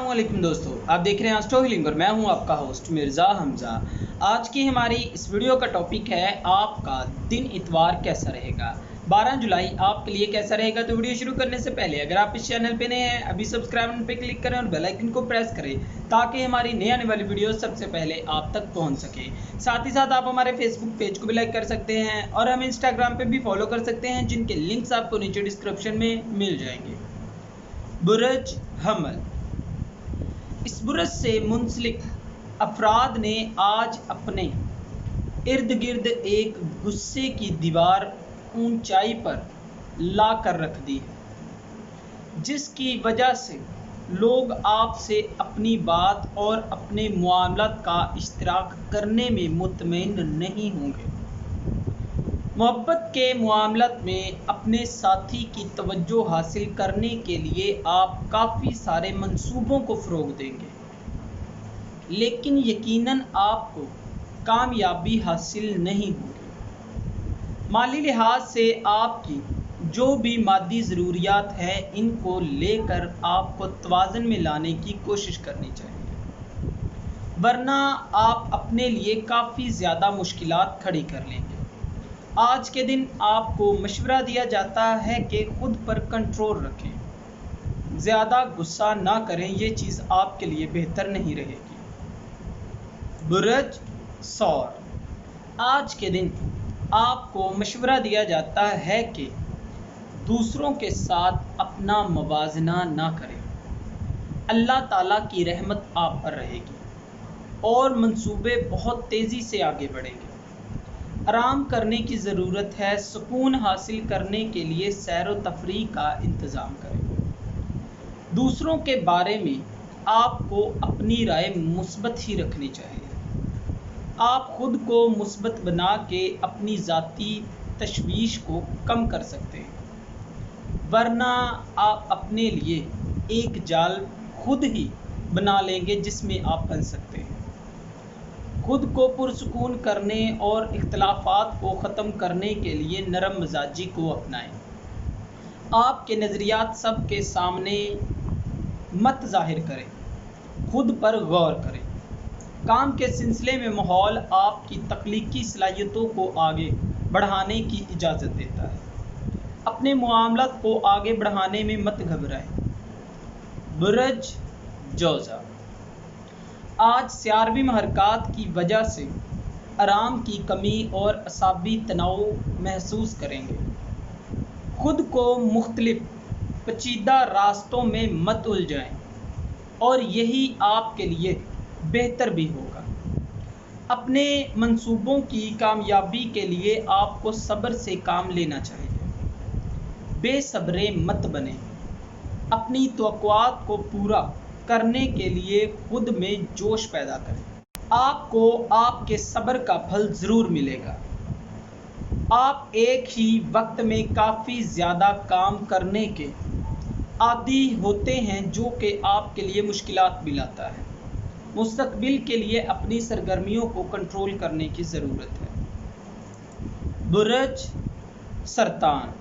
अस्सलामुअलैकुम दोस्तों, आप देख रहे हैं एस्ट्रो हीलिंग और मैं हूं आपका होस्ट मिर्ज़ा हमज़ा। आज की हमारी इस वीडियो का टॉपिक है आपका दिन इतवार कैसा रहेगा। 12 जुलाई आपके लिए कैसा रहेगा। तो वीडियो शुरू करने से पहले अगर आप इस चैनल पे नए हैं अभी सब्सक्राइब बटन पे क्लिक करें और बेल आइकन को प्रेस करें ताकि हमारी नई आने वाली वीडियो सबसे पहले आप तक पहुँच सके। साथ ही साथ आप हमारे फेसबुक पेज को भी लाइक कर सकते हैं और हमें इंस्टाग्राम पर भी फॉलो कर सकते हैं, जिनके लिंक्स आपको नीचे डिस्क्रिप्शन में मिल जाएंगे। बुर्ज हमल, इस बुरज से मुंसलिक अफराद ने आज अपने इर्द गिर्द एक गुस्से की दीवार ऊंचाई पर ला कर रख दी है, जिसकी वजह से लोग आपसे अपनी बात और अपने मामलात का इश्तराक करने में मुतमईन नहीं होंगे। मोहब्बत के मामलात में अपने साथी की तवज्जो हासिल करने के लिए आप काफ़ी सारे मंसूबों को फ़रोग़ देंगे, लेकिन यकीनन आपको कामयाबी हासिल नहीं होगी। माली लिहाज से आपकी जो भी मादी ज़रूरियात हैं, इनको लेकर आपको तवाज़ुन में लाने की कोशिश करनी चाहिए, वरना आप अपने लिए काफ़ी ज़्यादा मुश्किलात खड़ी कर लेंगे। आज के दिन आपको मशवरा दिया जाता है कि खुद पर कंट्रोल रखें, ज़्यादा गुस्सा ना करें, ये चीज़ आपके लिए बेहतर नहीं रहेगी। बुरज सौर, आज के दिन आपको मशवरा दिया जाता है कि दूसरों के साथ अपना मवाजना ना करें। अल्लाह ताला की रहमत आप पर रहेगी और मंसूबे बहुत तेज़ी से आगे बढ़ेंगे। आराम करने की ज़रूरत है। सुकून हासिल करने के लिए सैर व तफरीह का इंतज़ाम करें। दूसरों के बारे में आपको अपनी राय मुस्बत ही रखनी चाहिए। आप खुद को मुस्बत बना के अपनी ज़ाती तशवीश को कम कर सकते हैं, वरना आप अपने लिए एक जाल खुद ही बना लेंगे जिसमें आप फंस सकते हैं। खुद को पुरसुकून करने और इख्तलाफात को ख़त्म करने के लिए नरम मिजाजी को अपनाएं। आपके नज़रियात सब के सामने मत ज़ाहिर करें, खुद पर गौर करें। काम के सिलसिले में माहौल आपकी तख्लीकी सलाहियतों को आगे बढ़ाने की इजाज़त देता है। अपने मामलात को आगे बढ़ाने में मत घबराएं। बुरज जोज़ा, आज सियारवी महरकात की वजह से आराम की कमी और असाबी तनाव महसूस करेंगे। खुद को मुख्तलिफ पेचीदा रास्तों में मत उलझाएं और यही आपके लिए बेहतर भी होगा। अपने मंसूबों की कामयाबी के लिए आपको सब्र से काम लेना चाहिए। बेसब्रे मत बने। अपनी तवक्कुआत को पूरा करने के लिए खुद में जोश पैदा करें। आपको आपके सब्र का फल ज़रूर मिलेगा। आप एक ही वक्त में काफ़ी ज़्यादा काम करने के आदी होते हैं, जो कि आपके लिए मुश्किलात भी लाता है। मुस्तकबिल के लिए अपनी सरगर्मियों को कंट्रोल करने की ज़रूरत है। बुरज सरतान,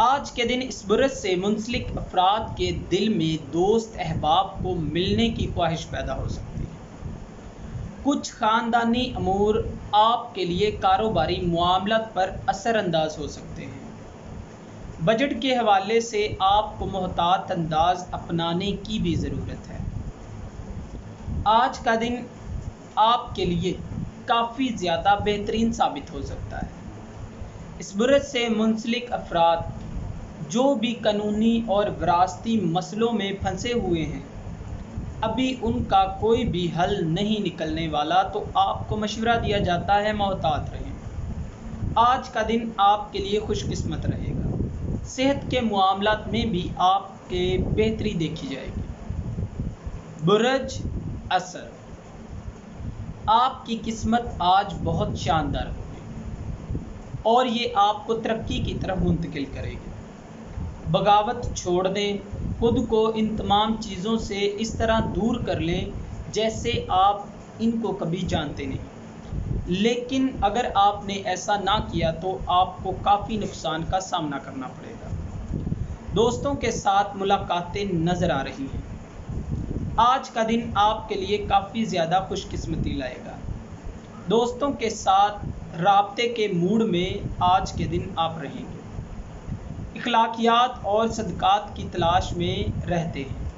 आज के दिन इस बुरज से मुंसलिक अफराद के दिल में दोस्त अहबाब को मिलने की ख्वाहिश पैदा हो सकती है। कुछ ख़ानदानी अमूर आपके लिए कारोबारी मामलात पर असरअंदाज हो सकते हैं। बजट के हवाले से आपको मोहतात अंदाज अपनाने की भी ज़रूरत है। आज का दिन आपके लिए काफ़ी ज़्यादा बेहतरीन साबित हो सकता है। इस बुरज से मुंसलिक अफराद जो भी कानूनी और विरासती मसलों में फंसे हुए हैं, अभी उनका कोई भी हल नहीं निकलने वाला, तो आपको मशवरा दिया जाता है मोहतात रहें। आज का दिन आपके लिए खुशकिस्मत रहेगा। सेहत के मामलात में भी आपके बेहतरी देखी जाएगी। बुरज असर, आपकी किस्मत आज बहुत शानदार होगी और ये आपको तरक्की की तरफ मुंतकिल करेगी। बगावत छोड़ दें। खुद को इन तमाम चीज़ों से इस तरह दूर कर लें जैसे आप इनको कभी जानते नहीं, लेकिन अगर आपने ऐसा ना किया तो आपको काफ़ी नुकसान का सामना करना पड़ेगा। दोस्तों के साथ मुलाकातें नज़र आ रही हैं। آج کا دن آپ کے لیے کافی زیادہ خوش قسمتی لائے گا۔ دوستوں کے ساتھ رابطے کے موڈ میں آج کے دن آپ رہیں گے۔ اخلاقیات اور صدقات کی تلاش میں رہتے ہیں۔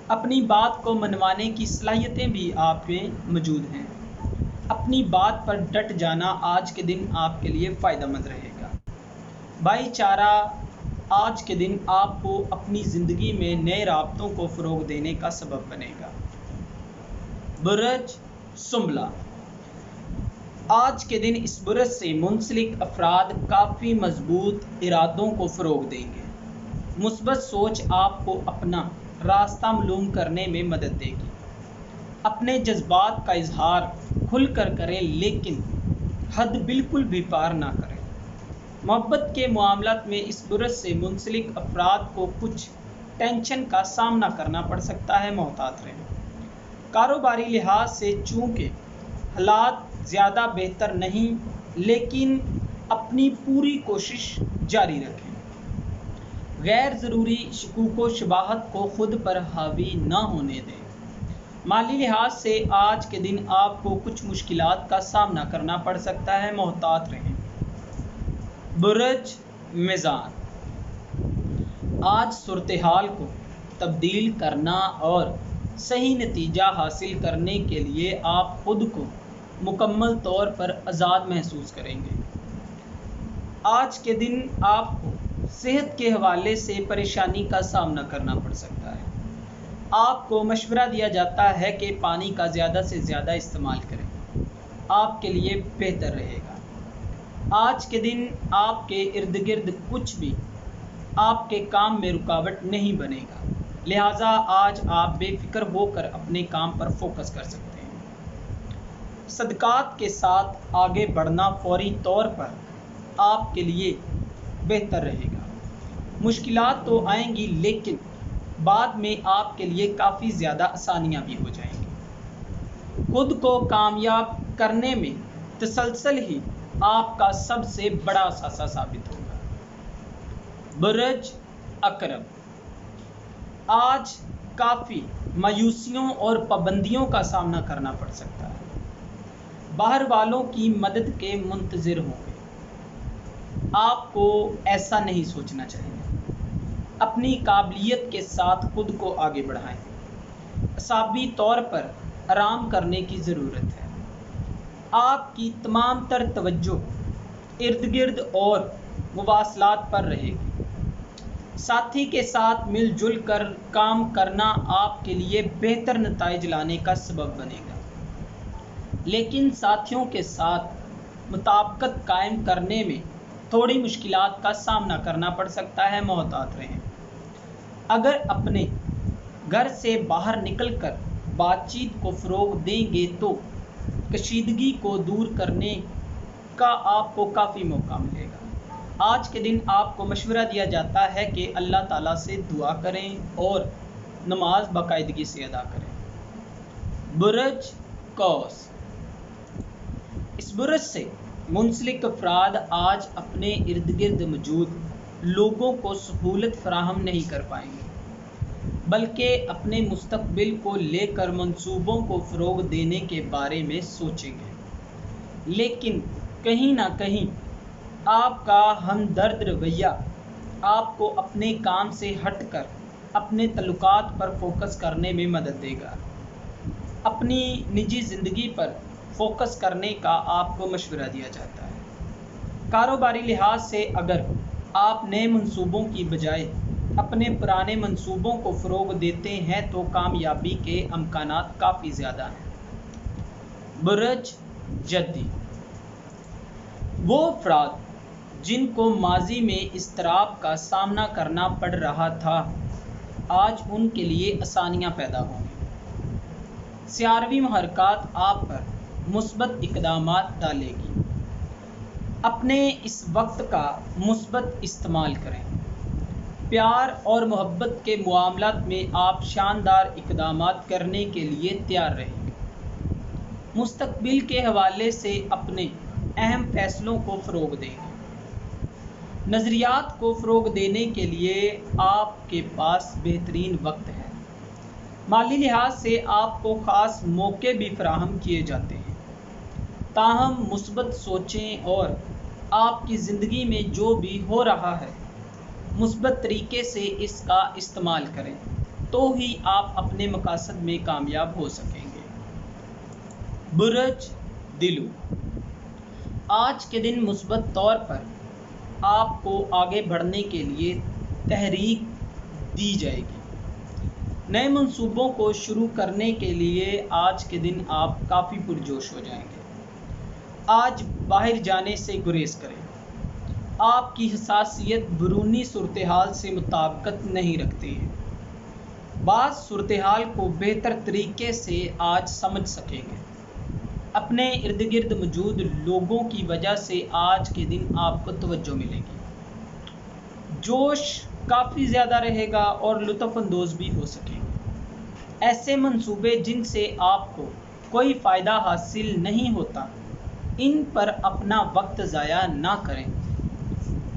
اپنی بات کو منوانے کی صلاحیتیں بھی آپ میں موجود ہیں۔ اپنی بات پر ڈٹ جانا آج کے دن آپ کے لیے فائدہ مند رہے گا۔ بھائی چارہ آج کے دن آپ کو اپنی زندگی میں نئے رابطوں کو فروغ دینے کا سبب بنے گا۔ برج سنبلہ، آج کے دن اس برج سے منسلک افراد کافی مضبوط ارادوں کو فروغ دیں گے۔ مثبت سوچ آپ کو اپنا راستہ معلوم کرنے میں مدد دے گی۔ اپنے جذبات کا اظہار کھل کر کریں، لیکن حد بالکل بھی پار نہ کریں۔ محبت کے معاملات میں اس برج سے منسلک افراد کو کچھ ٹینشن کا سامنا کرنا پڑ سکتا ہے، محتاط رہیں۔ کاروباری لحاظ سے چونکہ حالات زیادہ بہتر نہیں، لیکن اپنی پوری کوشش جاری رکھیں۔ غیر ضروری شکوک و شبہات کو خود پر حاوی نہ ہونے دیں۔ مالی لحاظ سے آج کے دن آپ کو کچھ مشکلات کا سامنا کرنا پڑ سکتا ہے، محتاط رہیں۔ برج میزان، آج صورتحال کو تبدیل کرنا اور صحیح نتیجہ حاصل کرنے کے لیے آپ خود کو مکمل طور پر آزاد محسوس کریں گے۔ آج کے دن آپ کو صحت کے حوالے سے پریشانی کا سامنا کرنا پڑ سکتا ہے۔ آپ کو مشورہ دیا جاتا ہے کہ پانی کا زیادہ سے زیادہ استعمال کریں، آپ کے لیے بہتر رہے گا۔ آج کے دن آپ کے ارد گرد کچھ بھی آپ کے کام میں رکاوٹ نہیں بنے گا، لہٰذا آج آپ بے فکر ہو کر اپنے کام پر فوکس کر سکتے ہیں۔ صدقات کے ساتھ آگے بڑھنا فوری طور پر آپ کے لیے بہتر رہے گا۔ مشکلات تو آئیں گی، لیکن بعد میں آپ کے لیے کافی زیادہ آسانیاں بھی ہو جائیں گی۔ خود کو کامیاب کرنے میں تسلسل ہی آپ کا سب سے بڑا اثاثہ ثابت ہوگا۔ برج عقرب، آج کافی مایوسیوں اور پابندیوں کا سامنا کرنا پڑ سکتا ہے۔ باہر والوں کی مدد کے منتظر ہوں گے۔ آپ کو ایسا نہیں سوچنا چاہیے۔ اپنی قابلیت کے ساتھ خود کو آگے بڑھائیں۔ اعصابی طور پر آرام کرنے کی ضرورت ہے۔ آپ کی تمام تر توجہ ارد گرد اور مواصلات پر رہے گی۔ ساتھی کے ساتھ مل جل کر کام کرنا آپ کے لیے بہتر نتائج لانے کا سبب بنے گا، لیکن ساتھیوں کے ساتھ مطابقت قائم کرنے میں تھوڑی مشکلات کا سامنا کرنا پڑ سکتا ہے، محتاط رہیں۔ اگر اپنے گھر سے باہر نکل کر بات چیت کو فروغ دیں گے تو کشیدگی کو دور کرنے کا آپ کو کافی موقع ملے گا۔ آج کے دن آپ کو مشورہ دیا جاتا ہے کہ اللہ تعالیٰ سے دعا کریں اور نماز باقاعدگی سے ادا کریں۔ برج قوس، اس برج سے منسلک افراد آج اپنے ارد گرد موجود لوگوں کو سہولت فراہم نہیں کر پائیں گے، بلکہ اپنے مستقبل کو لے کر منصوبوں کو فروغ دینے کے بارے میں سوچیں گے۔ لیکن کہیں نہ کہیں آپ کا ہمدرد رویہ آپ کو اپنے کام سے ہٹ کر اپنے تعلقات پر فوکس کرنے میں مدد دے گا۔ اپنی نجی زندگی پر فوکس کرنے کا آپ کو مشورہ دیا جاتا ہے۔ کاروباری لحاظ سے اگر آپ نئے منصوبوں کی بجائے اپنے پرانے منصوبوں کو فروغ دیتے ہیں تو کامیابی کے امکانات کافی زیادہ ہیں۔ برج جدی، وہ افراد جن کو ماضی میں اضطراب کا سامنا کرنا پڑ رہا تھا، آج ان کے لیے آسانیاں پیدا ہوں گی۔ سیاروی محرکات آپ پر مثبت اقدامات ڈالے گی۔ اپنے اس وقت کا مثبت استعمال کریں۔ پیار اور محبت کے معاملات میں آپ شاندار اقدامات کرنے کے لیے تیار رہیں گے۔ مستقبل کے حوالے سے اپنے اہم فیصلوں کو فروغ دیں گے۔ نظریات کو فروغ دینے کے لیے آپ کے پاس بہترین وقت ہے۔ माली लिहाज से आपको ख़ास मौके भी फराहम किए जाते हैं। ताहम मुस्बत सोचें और आपकी ज़िंदगी में जो भी हो रहा है मुस्बत तरीके से इसका इस्तेमाल करें, तो ही आप अपने मकासद में कामयाब हो सकेंगे। बुर्ज दिलू, आज के दिन मुस्बत तौर पर आपको आगे बढ़ने के लिए तहरीक दी जाएगी। नए मंसूबों को शुरू करने के लिए आज के दिन आप काफ़ी पुरजोश हो जाएंगे। आज बाहर जाने से गुरेज करें। आपकी हसासियत बैरूनी सूरत हाल से मुताबिकत नहीं रखती है। बाज़ सूरत हाल को बेहतर तरीके से आज समझ सकेंगे। अपने इर्द गिर्द मौजूद लोगों की वजह से आज के दिन आपको तवज्जो मिलेगी। जोश काफ़ी ज़्यादा रहेगा और लुत्फ़अंदोज़ भी हो सकेंगे। ऐसे मंसूबे जिनसे आपको कोई फ़ायदा हासिल नहीं होता, इन पर अपना वक्त ज़ाया ना करें।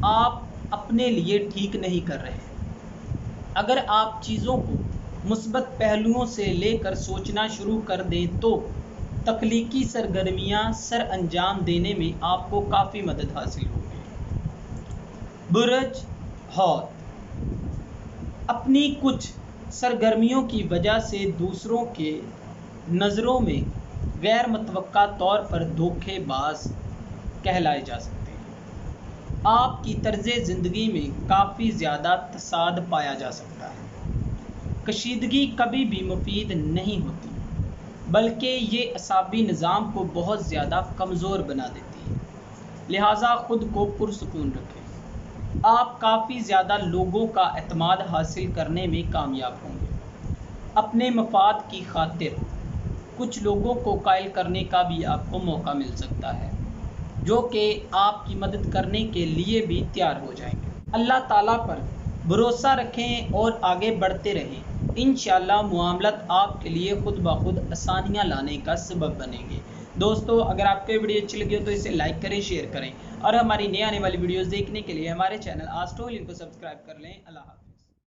आप अपने लिए ठीक नहीं कर रहे। अगर आप चीज़ों को मुस्बत पहलुओं से लेकर सोचना शुरू कर दें तो तख्लीकी सरगर्मियाँ सर अंजाम देने में आपको काफ़ी मदद हासिल होगी। बुर्ज हौत, अपनी कुछ सरगर्मियों की वजह से दूसरों के नज़रों में गैर मुतवक्का तौर पर धोखेबाज कहलाए जा सकते हैं। आपकी तर्ज़ ज़िंदगी में काफ़ी ज़्यादा तसाद पाया जा सकता है। कशीदगी कभी भी मुफीद नहीं होती, बल्कि ये असाबी निज़ाम को बहुत ज़्यादा कमज़ोर बना देती है। लिहाजा ख़ुद को पुरसुकून रखें। आप काफ़ी ज़्यादा लोगों का एतमाद हासिल करने में कामयाब होंगे। अपने मफाद की खातिर कुछ लोगों को कायल करने का भी आपको मौका मिल सकता है, जो कि आपकी मदद करने के लिए भी तैयार हो जाएंगे। अल्लाह ताला पर भरोसा रखें और आगे बढ़ते रहें। इंशाअल्लाह मुआमलत आपके लिए खुद ब खुद आसानियाँ लाने का सबब बनेंगे। दोस्तों, अगर आपको ये वीडियो अच्छी लगी हो तो इसे लाइक करें, शेयर करें और हमारी नई आने वाली वीडियोस देखने के लिए हमारे चैनल आस्ट्रो हिल को सब्सक्राइब कर लें। अल्लाह हाफ़िज़।